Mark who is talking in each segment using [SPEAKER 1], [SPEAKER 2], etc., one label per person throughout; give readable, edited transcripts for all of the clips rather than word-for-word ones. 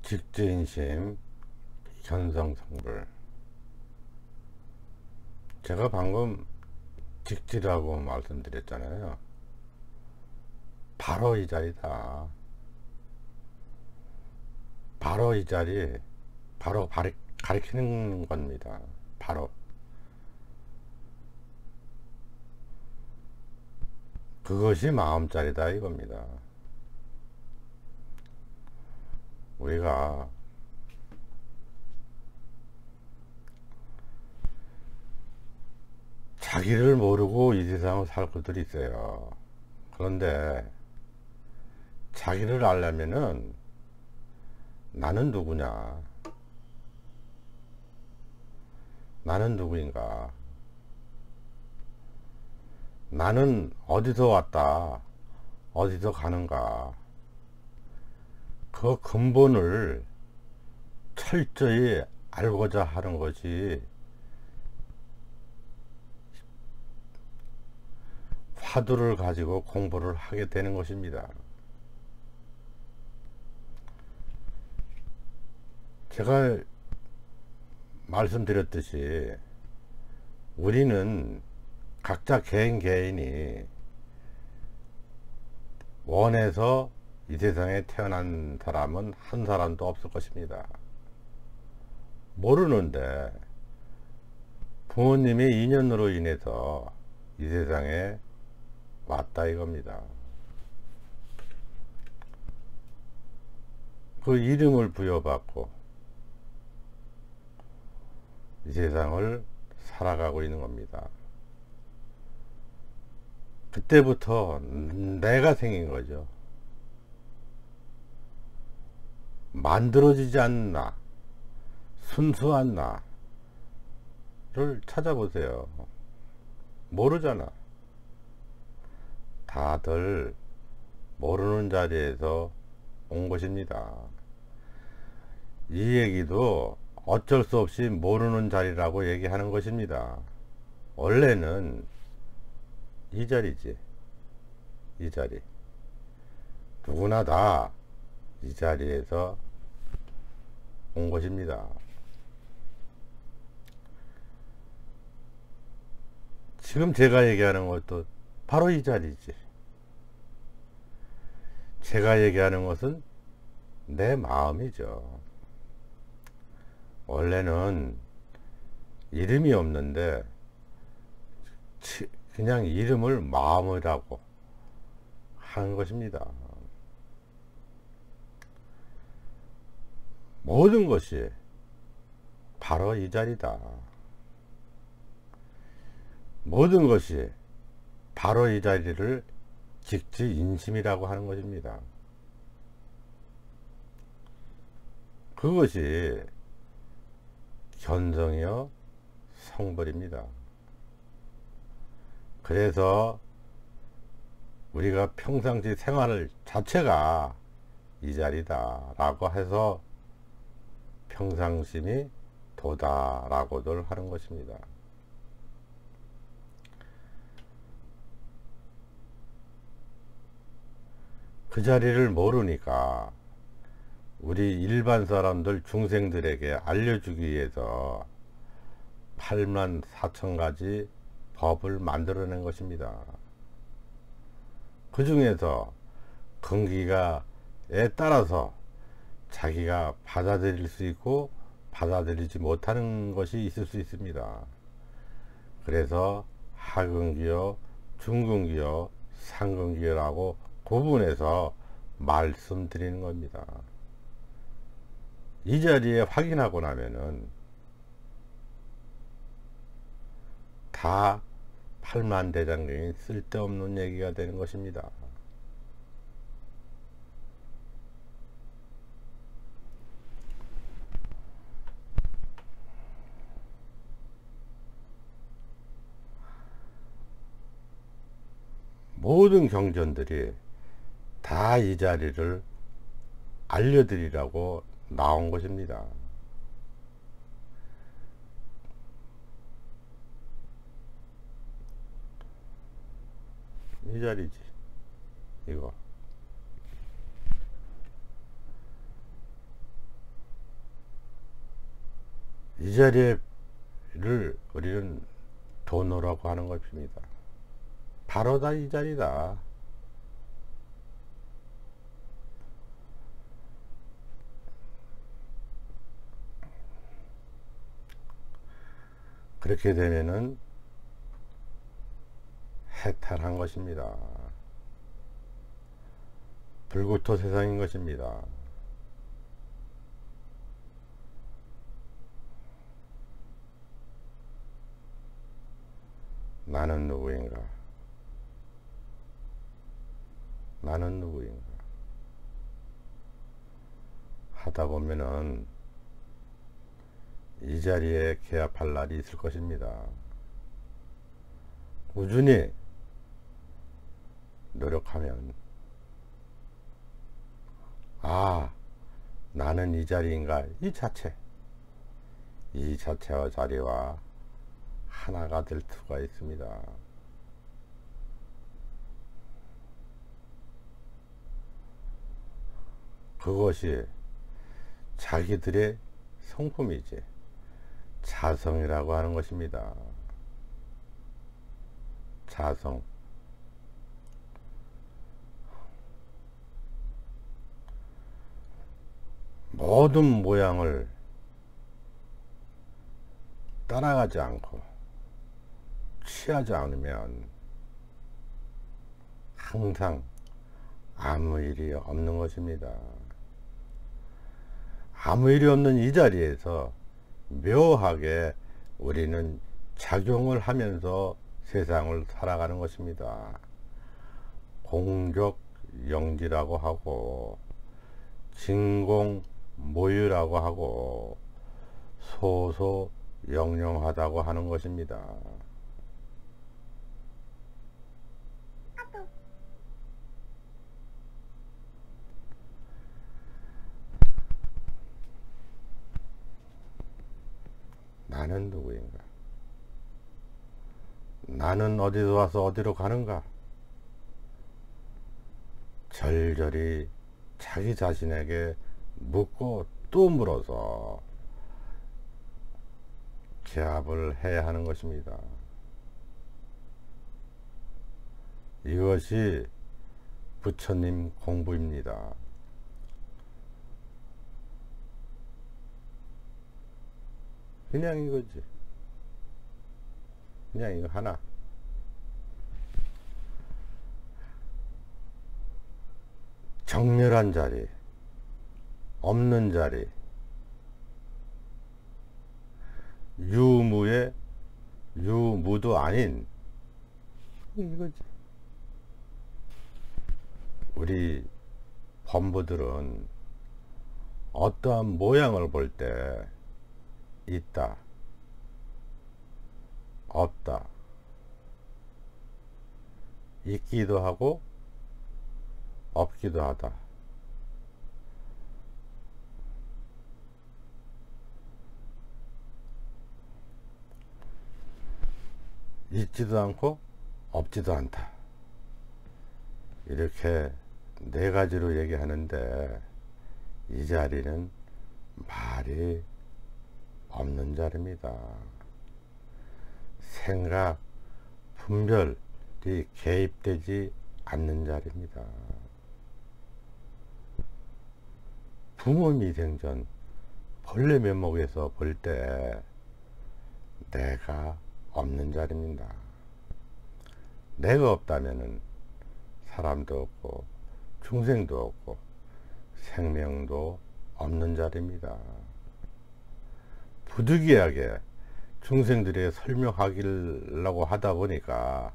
[SPEAKER 1] 직지인심, 견성성불. 제가 방금 직지라고 말씀드렸잖아요. 바로 이 자리다. 바로 이 자리, 바로 가리키는 겁니다. 바로. 그것이 마음자리다 이겁니다. 우리가 자기를 모르고 이 세상을 살 것들이 있어요. 그런데 자기를 알려면은 나는 누구냐? 나는 누구인가? 나는 어디서 왔다? 어디서 가는가? 그 근본을 철저히 알고자 하는 것이 화두를 가지고 공부를 하게 되는 것입니다. 제가 말씀드렸듯이 우리는 각자 개인이 원해서 이 세상에 태어난 사람은 한 사람도 없을 것입니다. 모르는데 부모님의 인연으로 인해서 이 세상에 왔다 이겁니다. 그 이름을 부여받고 이 세상을 살아가고 있는 겁니다. 그때부터 내가 생긴 거죠. 만들어지지 않는 나, 순수한 나를 찾아보세요. 모르잖아. 다들 모르는 자리에서 온 것입니다. 이 얘기도 어쩔 수 없이 모르는 자리라고 얘기하는 것입니다. 원래는 이 자리지. 이 자리. 누구나 다 이 자리에서 온 것입니다. 지금 제가 얘기하는 것도 바로 이 자리지. 제가 얘기하는 것은 내 마음이죠. 원래는 이름이 없는데 그냥 이름을 마음이라고 하는 것입니다. 모든 것이 바로 이 자리다. 모든 것이 바로 이 자리를 직지인심이라고 하는 것입니다. 그것이 견성이요 성불입니다. 그래서 우리가 평상시 생활 자체가 이 자리다 라고 해서 평상심이 도다라고들 하는 것입니다. 그 자리를 모르니까 우리 일반 사람들 중생들에게 알려주기 위해서 8만 4천 가지 법을 만들어낸 것입니다. 그 중에서 근기가에 따라서 자기가 받아들일 수 있고 받아들이지 못하는 것이 있을 수 있습니다. 그래서 하근기요, 중근기요, 상근기요라고 구분해서 말씀드리는 겁니다. 이 자리에 확인하고 나면은 다 팔만대장경이 쓸데없는 얘기가 되는 것입니다. 모든 경전들이 다 이 자리를 알려드리라고 나온 것입니다. 이 자리지 이거. 이 자리를 우리는 돈으로라고 하는 것입니다. 바로 다 이 자리다. 그렇게 되면은 해탈한 것입니다. 불구토 세상인 것입니다. 나는 누구인가? 나는 누구인가? 하다 보면은 이 자리에 개합할 날이 있을 것입니다. 꾸준히 노력하면, 아, 나는 이 자리인가? 이 자체와 자리와 하나가 될 수가 있습니다. 그것이 자기들의 성품이지, 자성이라고 하는 것입니다. 자성. 모든 모양을 따라가지 않고 취하지 않으면 항상 아무 일이 없는 것입니다. 아무 일이 없는 이 자리에서 묘하게 우리는 작용을 하면서 세상을 살아가는 것입니다. 공족영지라고 하고 진공모유라고 하고 소소영영하다고 하는 것입니다. 나는 누구인가? 나는 어디서 와서 어디로 가는가? 절절히 자기 자신에게 묻고 또 물어서 개합을 해야 하는 것입니다. 이것이 부처님 공부입니다. 그냥 이거지. 그냥 이거 하나. 정렬한 자리, 없는 자리, 유무의 유무도 아닌 이거지. 우리 범부들은 어떠한 모양을 볼 때 있다, 없다, 있기도 하고 없기도 하다. 있지도 않고 없지도 않다. 이렇게 네 가지로 얘기하는데 이 자리는 말이 없는 자리입니다. 생각, 분별이 개입되지 않는 자리입니다. 붕어미생전 벌레 면목에서 볼 때 내가 없는 자리입니다. 내가 없다면은 사람도 없고 중생도 없고 생명도 없는 자리입니다. 부득이하게 중생들이 설명하기라고 하다 보니까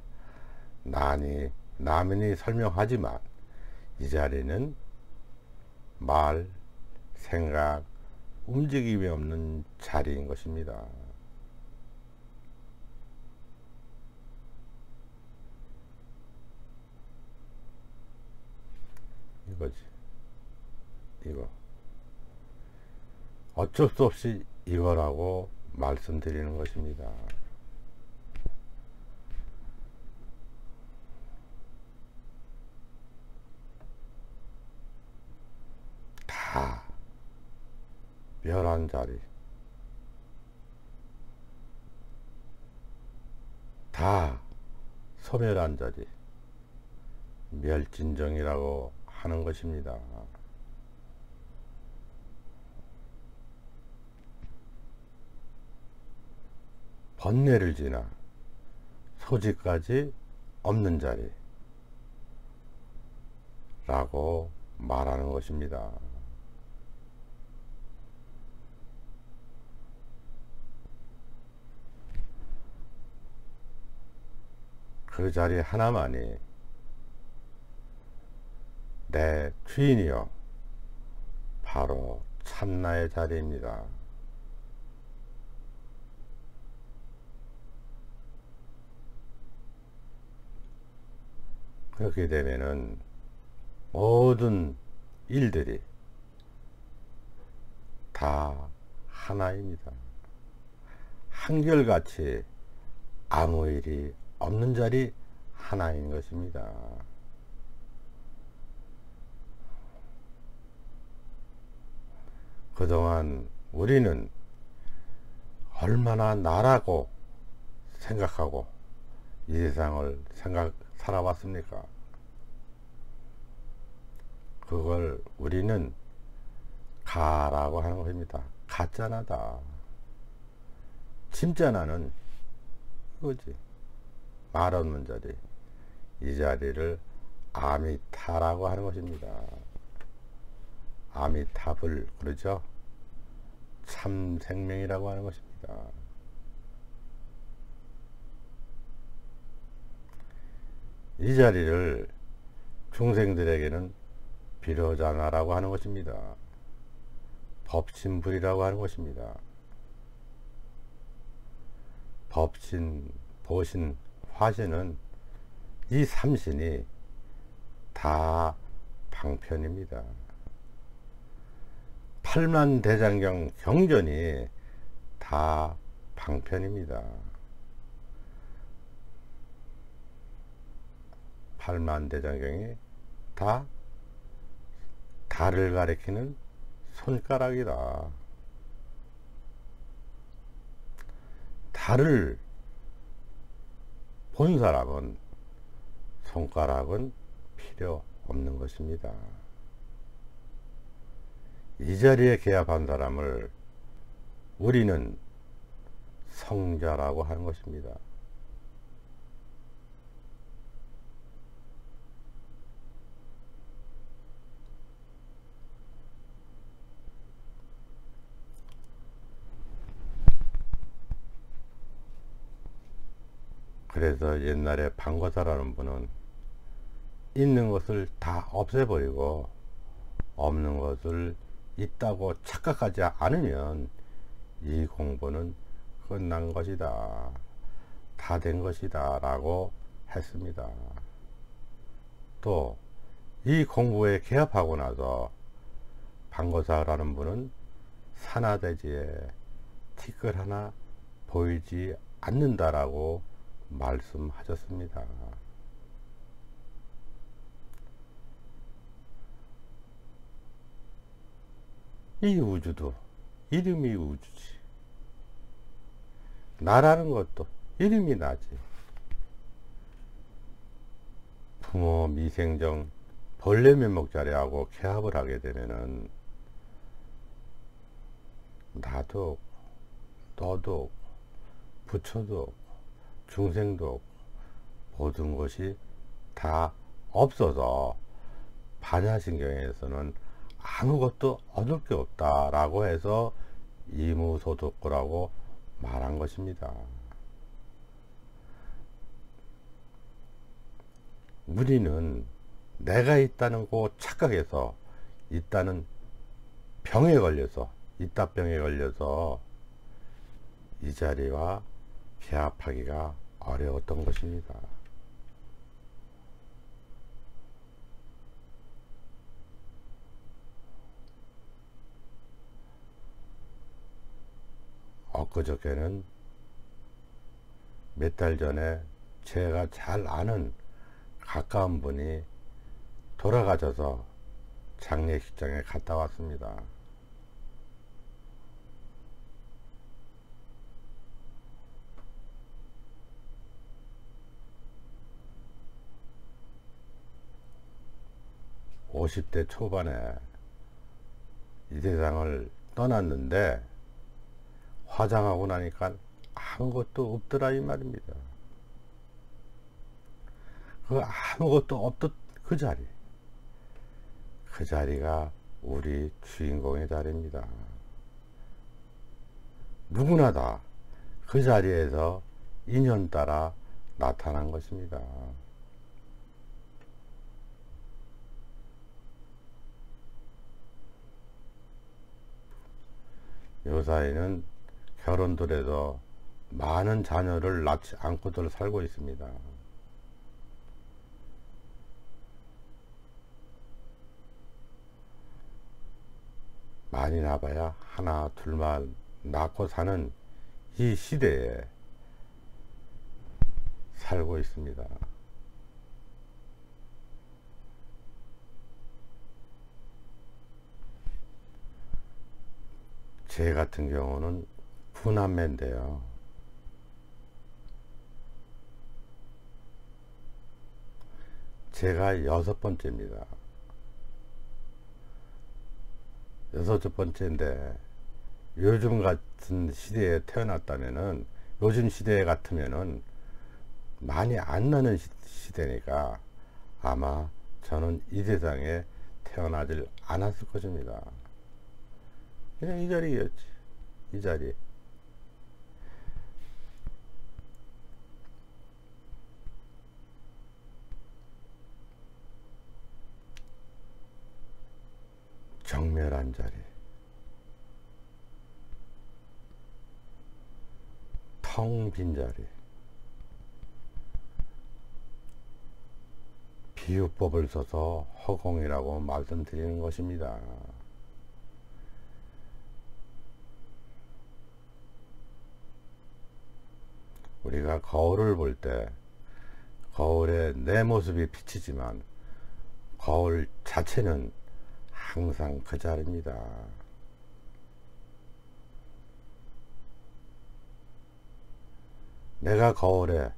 [SPEAKER 1] 남인이 설명하지만 이 자리는 말, 생각, 움직임이 없는 자리인 것입니다. 이거지. 이거. 어쩔 수 없이 이거라고 말씀드리는 것입니다. 다 멸한 자리, 다 소멸한 자리, 멸진정이라고 하는 것입니다. 번뇌를 지나 소지까지 없는 자리라고 말하는 것입니다. 그 자리 하나만이 내 주인이요 바로 참나의 자리입니다. 그렇게 되면은 모든 일들이 다 하나입니다. 한결같이 아무 일이 없는 자리 하나인 것입니다. 그동안 우리는 얼마나 나라고 생각하고 이 세상을 살아왔습니까? 그걸 우리는 가라고 하는 것입니다. 가짜나다. 진짜나는 이거지. 말 없는 자리. 이 자리를 아미타라고 하는 것입니다. 아미타불 그러죠? 참 생명이라고 하는 것입니다. 이 자리를 중생들에게는 비로자나라고 하는 것입니다. 법신불이라고 하는 것입니다. 법신, 보신, 화신은 이 삼신이 다 방편입니다. 팔만대장경 경전이 다 방편입니다. 팔만대장경이 다 달을 가리키는 손가락이다. 달을 본 사람은 손가락은 필요 없는 것입니다. 이 자리에 개합한 사람을 우리는 성자라고 하는 것입니다. 그래서 옛날에 방거사라는 분은 있는 것을 다 없애버리고 없는 것을 있다고 착각하지 않으면 이 공부는 끝난 것이다. 다 된 것이다. 라고 했습니다. 또 이 공부에 개합하고 나서 방거사라는 분은 산하대지에 티끌 하나 보이지 않는다라고 말씀하셨습니다. 이 우주도 이름이 우주지. 나라는 것도 이름이 나지. 부모, 미생정, 벌레 면목자리하고 개합을 하게 되면은 나도 너도 부처도 중생도 모든 것이 다 없어서 반야신경에서는 아무것도 얻을 게 없다라고 해서 이무소득고라고 말한 것입니다. 우리는 내가 있다는 거 착각해서 있다는 병에 걸려서 있다병에 걸려서 이 자리와 개합하기가 어려웠던 것입니다. 엊그저께는 몇 달 전에 제가 잘 아는 가까운 분이 돌아가셔서 장례식장에 갔다 왔습니다. 50대 초반에 이 세상을 떠났는데 화장하고 나니까 아무것도 없더라 이 말입니다. 그 아무것도 없던 그 자리, 그 자리가 우리 주인공의 자리입니다. 누구나 다 그 자리에서 인연 따라 나타난 것입니다. 요사이는 결혼도 해도 많은 자녀를 낳지 않고들 살고 있습니다. 많이 나봐야 하나 둘만 낳고 사는 이 시대에 살고 있습니다. 제 같은 경우는 부남매인데요. 제가 6번째입니다. 6번째인데 요즘 같은 시대에 태어났다면은, 요즘 시대 같으면은 많이 안 나는 시대니까 아마 저는 이 세상에 태어나질 않았을 것입니다. 그냥 이 자리였지. 이 자리. 정멸한 자리. 텅 빈 자리. 비유법을 써서 허공이라고 말씀드리는 것입니다. 우리가 거울을 볼 때 거울에 내 모습이 비치지만 거울 자체는 항상 그 자리입니다. 내가 거울에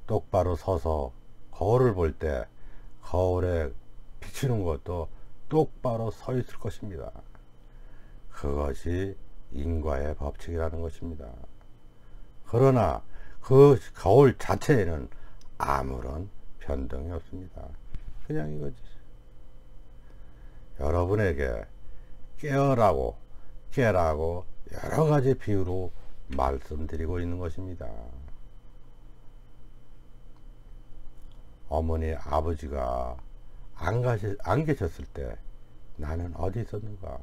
[SPEAKER 1] 똑바로 서서 거울을 볼 때 거울에 비치는 것도 똑바로 서 있을 것입니다. 그것이 인과의 법칙이라는 것입니다. 그러나 그 거울 자체에는 아무런 변동이 없습니다. 그냥 이거지. 여러분에게 깨라고 여러 가지 비유로 말씀드리고 있는 것입니다. 어머니 아버지가 안 계셨을 때 나는 어디 있었는가?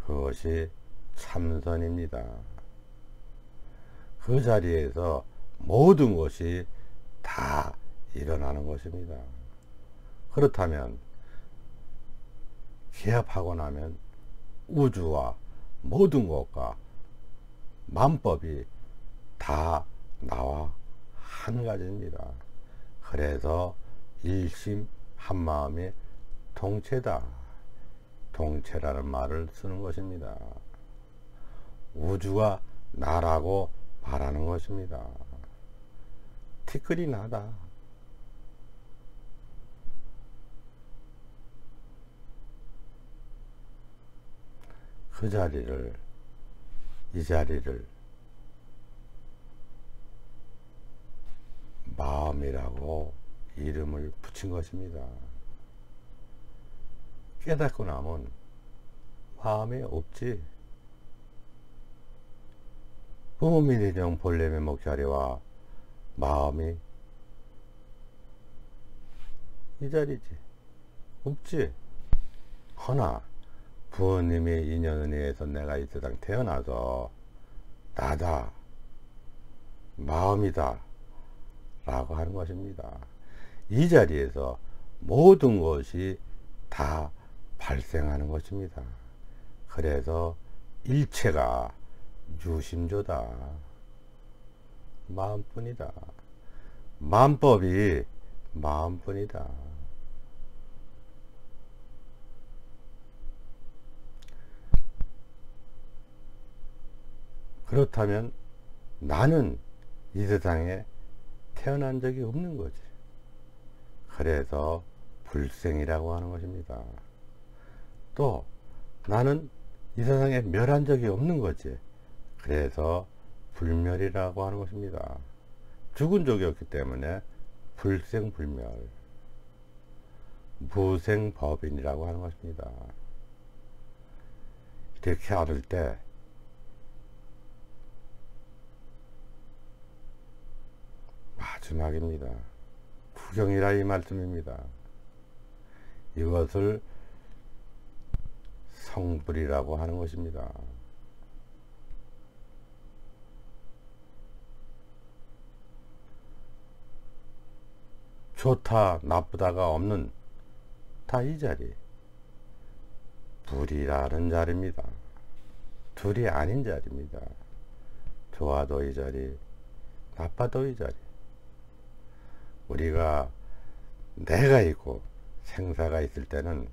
[SPEAKER 1] 그것이 참선입니다. 그 자리에서 모든 것이 다 일어나는 것입니다. 그렇다면 기합하고 나면 우주와 모든 것과 만법이 다 나와 한 가지입니다. 그래서 일심 한마음이 동체다. 동체라는 말을 쓰는 것입니다. 우주가 나라고 말하는 것입니다. 티끌이 나다. 그 자리를, 이 자리를 마음이라고 이름을 붙인 것입니다. 깨닫고 나면 마음이 없지. 부모미대정 본래의 목자리와 마음이 이 자리지. 없지. 허나 부모님의 인연에 의해서 내가 이 세상 태어나서 나다, 마음이다 라고 하는 것입니다. 이 자리에서 모든 것이 다 발생하는 것입니다. 그래서 일체가 유심조다. 마음뿐이다. 만법이 마음뿐이다. 그렇다면 나는 이 세상에 태어난 적이 없는 거지. 그래서 불생이라고 하는 것입니다. 또 나는 이 세상에 멸한 적이 없는 거지. 그래서 불멸이라고 하는 것입니다. 죽은 적이 없기 때문에 불생불멸, 무생법인이라고 하는 것입니다. 이렇게 알을 때 마지막입니다. 구경이라 이 말씀입니다. 이것을 성불이라고 하는 것입니다. 좋다 나쁘다가 없는 다 이 자리, 불이라는 자리입니다. 둘이 아닌 자리입니다. 좋아도 이 자리, 나빠도 이 자리. 우리가 내가 있고 생사가 있을 때는,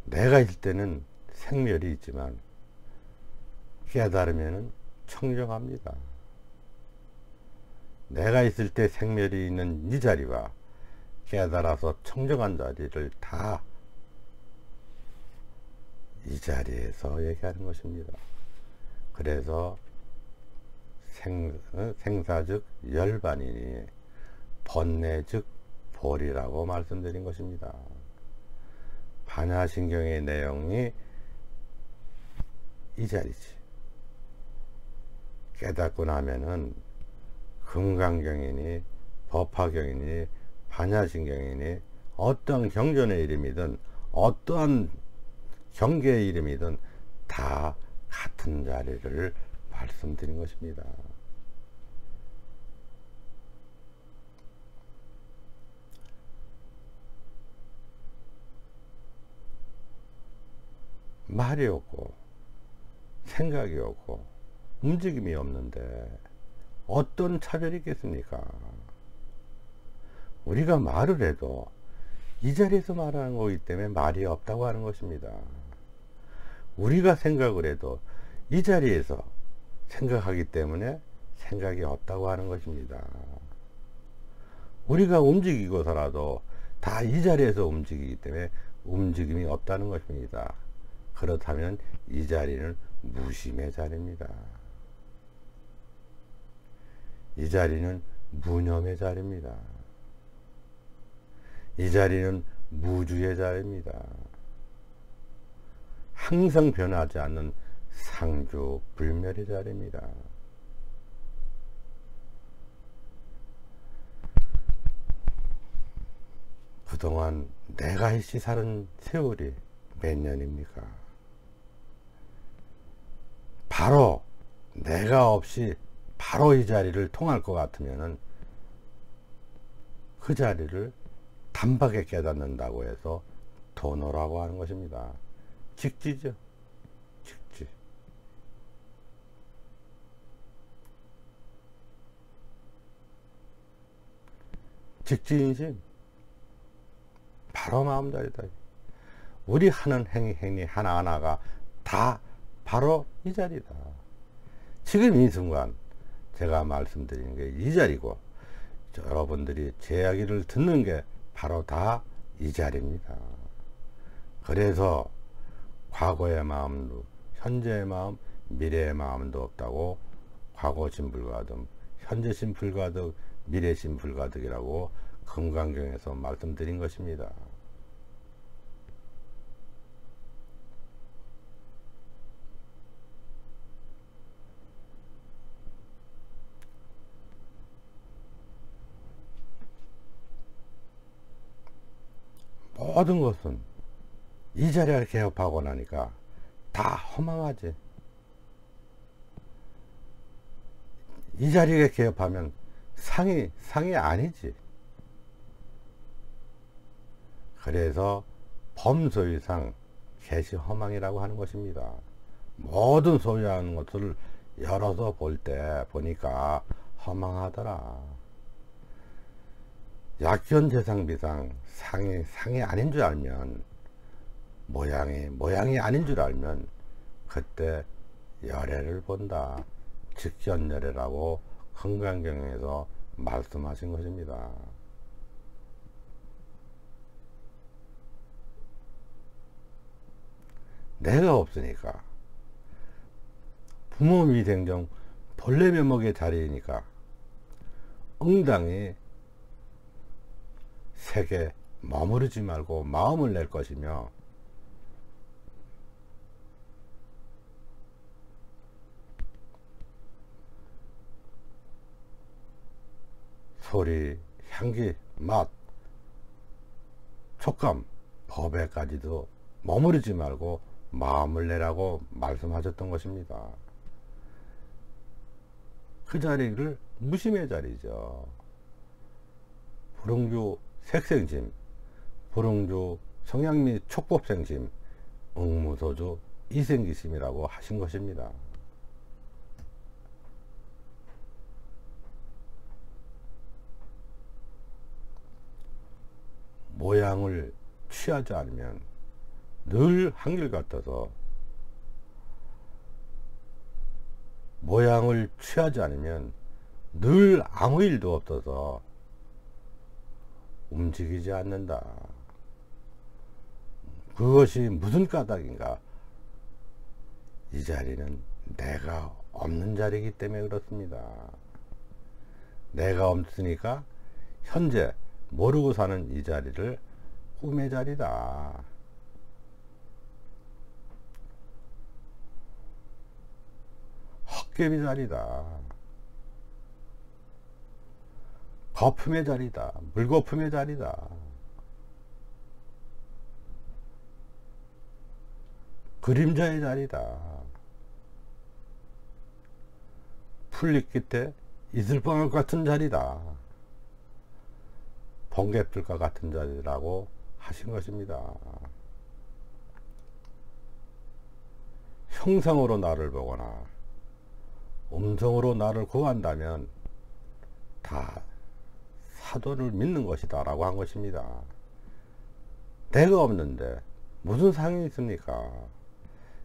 [SPEAKER 1] 내가 있을 때는 생멸이 있지만 깨달으면 청정합니다. 내가 있을 때 생멸이 있는 이 자리와 깨달아서 청정한 자리를 다 이 자리에서 얘기하는 것입니다. 그래서 생사 즉 열반이니 번뇌 즉 볼이라고 말씀드린 것입니다. 반야신경의 내용이 이 자리지. 깨닫고 나면은 금강경이니 법화경이니 반야신경이니 어떠한 경전의 이름이든 어떠한 경계의 이름이든 다 같은 자리를 말씀드린 것입니다. 말이 없고 생각이 없고 움직임이 없는데 어떤 차별이 있겠습니까? 우리가 말을 해도 이 자리에서 말하는 거기 때문에 말이 없다고 하는 것입니다. 우리가 생각을 해도 이 자리에서 생각하기 때문에 생각이 없다고 하는 것입니다. 우리가 움직이고서라도 다 이 자리에서 움직이기 때문에 움직임이 없다는 것입니다. 그렇다면 이 자리는 무심의 자리입니다. 이 자리는 무념의 자리입니다. 이 자리는 무주의 자리입니다. 항상 변하지 않는 상주 불멸의 자리입니다. 그동안 내가 있이 사는 세월이 몇 년입니까? 바로 내가 없이 바로 이 자리를 통할 것 같으면은 그 자리를 단박에 깨닫는다고 해서 도노라고 하는 것입니다. 직지죠. 직지. 직지인심. 바로 마음자리다. 우리 하는 행위 하나하나가 다 바로 이 자리다. 지금 이 순간 제가 말씀드리는 게 이 자리고 여러분들이 제 이야기를 듣는 게 바로 다 이 자리입니다. 그래서 과거의 마음도 현재의 마음 미래의 마음도 없다고 과거심 불가득 현재심 불가득 미래심 불가득이라고 금강경에서 말씀드린 것입니다. 모든 것은 이 자리를 개업하고 나니까 다 허망하지. 이 자리에 개업하면 상이 아니지. 그래서 범소유상 개시허망이라고 하는 것입니다. 모든 소유하는 것을 열어서 볼 때 보니까 허망하더라. 약견재상비상 상이 아닌 줄 알면 모양이 아닌 줄 알면 그때 열애를 본다. 직견열애라고 건강경영에서 말씀하신 것입니다. 내가 없으니까, 부모 미생정 본래 면목의 자리이니까 응당히 색에 머무르지 말고 마음을 낼 것이며, 소리, 향기, 맛, 촉감, 법에까지도 머무르지 말고 마음을 내라고 말씀하셨던 것입니다. 그 자리를 무심의 자리죠. 불응주 색생심, 불응주 성향미 촉법생심, 응무소주 이생기심이라고 하신 것입니다. 모양을 취하지 않으면 늘 한결같아서, 모양을 취하지 않으면 늘 아무 일도 없어서 움직이지 않는다. 그것이 무슨 까닭인가? 이 자리는 내가 없는 자리이기 때문에 그렇습니다. 내가 없으니까 현재 모르고 사는 이 자리를 꿈의 자리다. 헛개비 자리다. 거품의 자리다. 물거품의 자리다. 그림자의 자리다. 풀잎 끝에 이슬방울 같은 자리다. 번개불과 같은 자리라고 하신 것입니다. 형상으로 나를 보거나 음성으로 나를 구한다면 다 사도를 믿는 것이다 라고 한 것입니다. 내가 없는데 무슨 상이 있습니까?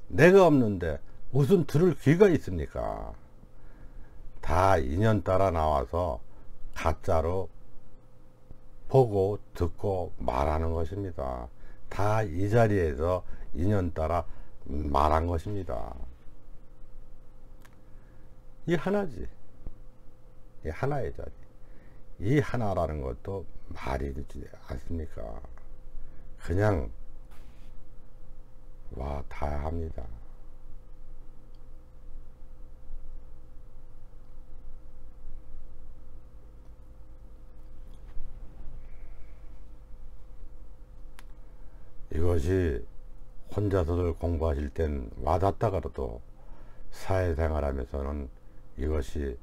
[SPEAKER 1] 내가 없는데 무슨 들을 귀가 있습니까? 다 인연 따라 나와서 가짜로 보고 듣고 말하는 것입니다. 다 이 자리에서 인연 따라 말한 것입니다. 이 하나지. 이 하나의 자리. 이 하나라는 것도 말이 되지 않습니까? 그냥 와 다 합니다. 이것이 혼자서들 공부하실 땐 와닿다가도 사회생활 하면서는 이것이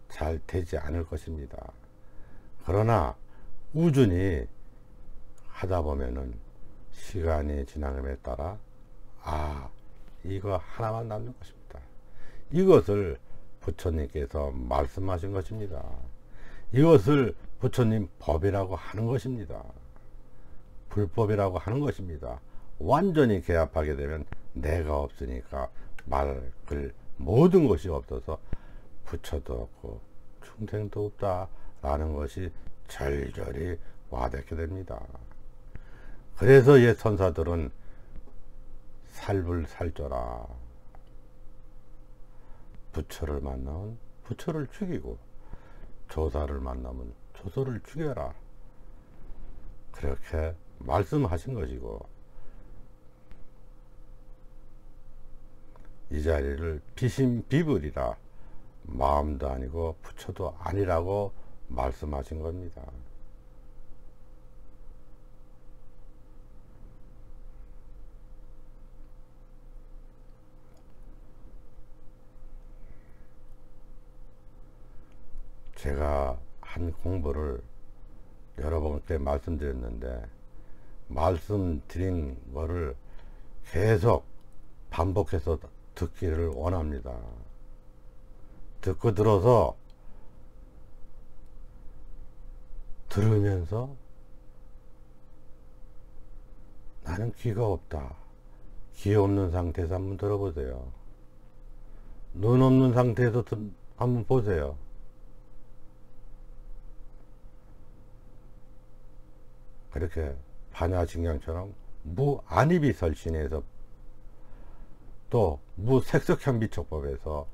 [SPEAKER 1] 잘 되지 않을 것입니다. 그러나 꾸준히 하다 보면은 시간이 지나감에 따라 이거 하나만 남는 것입니다. 이것을 부처님께서 말씀하신 것입니다. 이것을 부처님 법이라고 하는 것입니다. 불법이라고 하는 것입니다. 완전히 개합하게 되면 내가 없으니까 말을 모든 것이 없어서 부처도 없고 충생도 없다 라는 것이 절절히 와닿게 됩니다. 그래서 옛 선사들은 살불살조라, 부처를 만나면 부처를 죽이고 조사를 만나면 조사를 죽여라 그렇게 말씀하신 것이고, 이 자리를 비심비불이라 마음도 아니고 부처도 아니라고 말씀하신 겁니다. 제가 한 공부를 여러 번께 말씀드렸는데, 말씀드린 거를 계속 반복해서 듣기를 원합니다. 듣고 들어서 들으면서 나는 귀가 없다, 귀 없는 상태에서 한번 들어보세요. 눈 없는 상태에서 한번 보세요. 그렇게 반야직량처럼 무안입이 설신해서 또 무색석현비촉법에서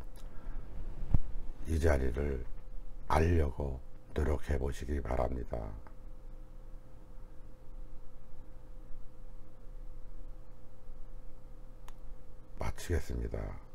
[SPEAKER 1] 이 자리를 알려고 노력해 보시기 바랍니다. 마치겠습니다.